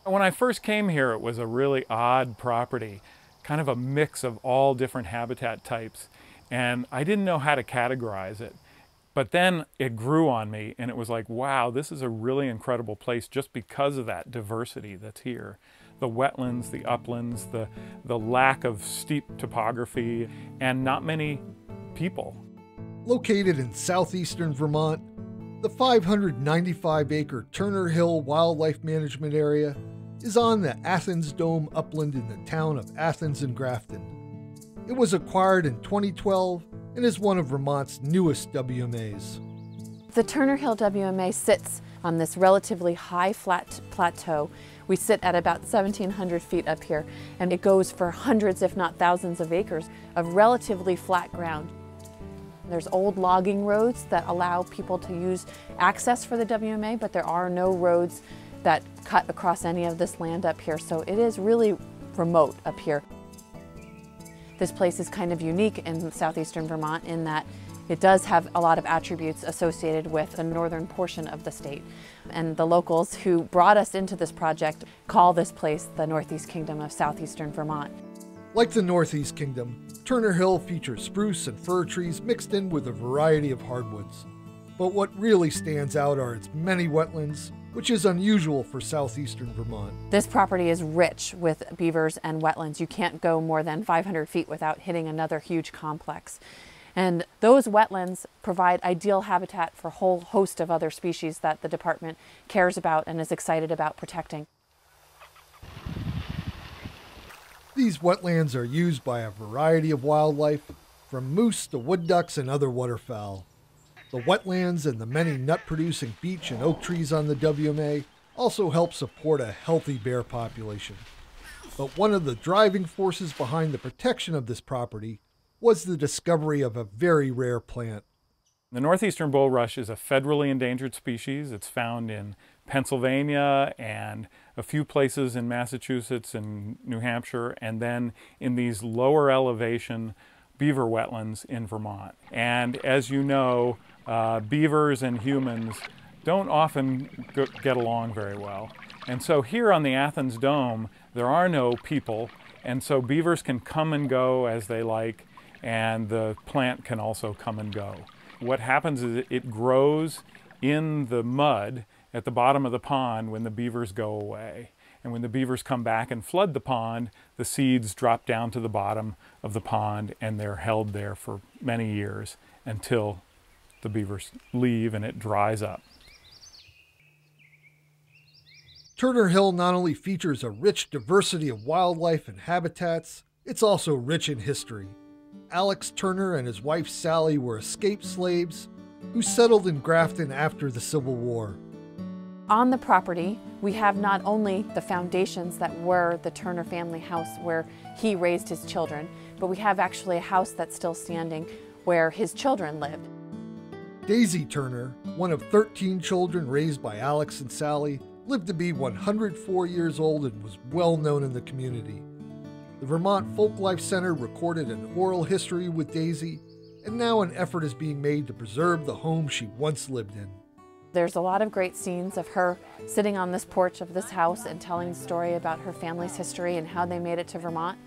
When I first came here, it was a really odd property, kind of a mix of all different habitat types, and I didn't know how to categorize it. But then it grew on me, and it was like, wow, this is a really incredible place just because of that diversity that's here. The wetlands, the uplands, the lack of steep topography, and not many people. Located in southeastern Vermont, the 595-acre Turner Hill Wildlife Management Area is on the Athens Dome upland in the town of Athens and Grafton. It was acquired in 2012 and is one of Vermont's newest WMAs. The Turner Hill WMA sits on this relatively high flat plateau. We sit at about 1,700 feet up here, and it goes for hundreds, if not thousands of acres of relatively flat ground. There's old logging roads that allow people to use access for the WMA, but there are no roads that cut across any of this land up here, so it is really remote up here. This place is kind of unique in southeastern Vermont in that it does have a lot of attributes associated with the northern portion of the state. And the locals who brought us into this project call this place the Northeast Kingdom of southeastern Vermont. Like the Northeast Kingdom, Turner Hill features spruce and fir trees mixed in with a variety of hardwoods. But what really stands out are its many wetlands, which is unusual for southeastern Vermont. This property is rich with beavers and wetlands. You can't go more than 500 feet without hitting another huge complex. And those wetlands provide ideal habitat for a whole host of other species that the department cares about and is excited about protecting. These wetlands are used by a variety of wildlife, from moose to wood ducks and other waterfowl. The wetlands and the many nut-producing beech and oak trees on the WMA also help support a healthy bear population. But one of the driving forces behind the protection of this property was the discovery of a very rare plant. The northeastern bulrush is a federally endangered species. It's found in Pennsylvania and a few places in Massachusetts and New Hampshire, and then in these lower elevation beaver wetlands in Vermont. And as you know, beavers and humans don't often get along very well. And so here on the Athens Dome, there are no people, and so beavers can come and go as they like, and the plant can also come and go. What happens is it grows in the mud at the bottom of the pond when the beavers go away. And when the beavers come back and flood the pond, the seeds drop down to the bottom of the pond, and they're held there for many years until the beavers leave and it dries up. Turner Hill not only features a rich diversity of wildlife and habitats, it's also rich in history. Alex Turner and his wife Sally were escaped slaves who settled in Grafton after the Civil War. On the property, we have not only the foundations that were the Turner family house where he raised his children, but we have actually a house that's still standing where his children lived. Daisy Turner, one of 13 children raised by Alex and Sally, lived to be 104 years old and was well known in the community. The Vermont Folklife Center recorded an oral history with Daisy, and now an effort is being made to preserve the home she once lived in. There's a lot of great scenes of her sitting on this porch of this house and telling the story about her family's history and how they made it to Vermont.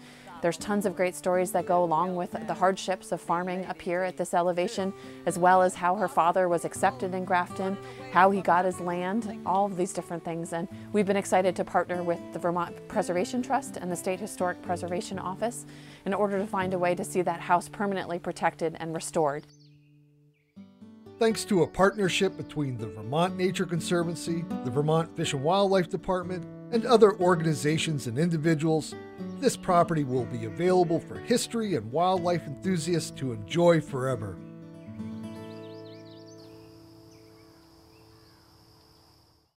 There's tons of great stories that go along with the hardships of farming up here at this elevation, as well as how her father was accepted in Grafton, how he got his land, all of these different things. And we've been excited to partner with the Vermont Preservation Trust and the State Historic Preservation Office in order to find a way to see that house permanently protected and restored. Thanks to a partnership between the Vermont Nature Conservancy, the Vermont Fish and Wildlife Department, and other organizations and individuals, this property will be available for history and wildlife enthusiasts to enjoy forever.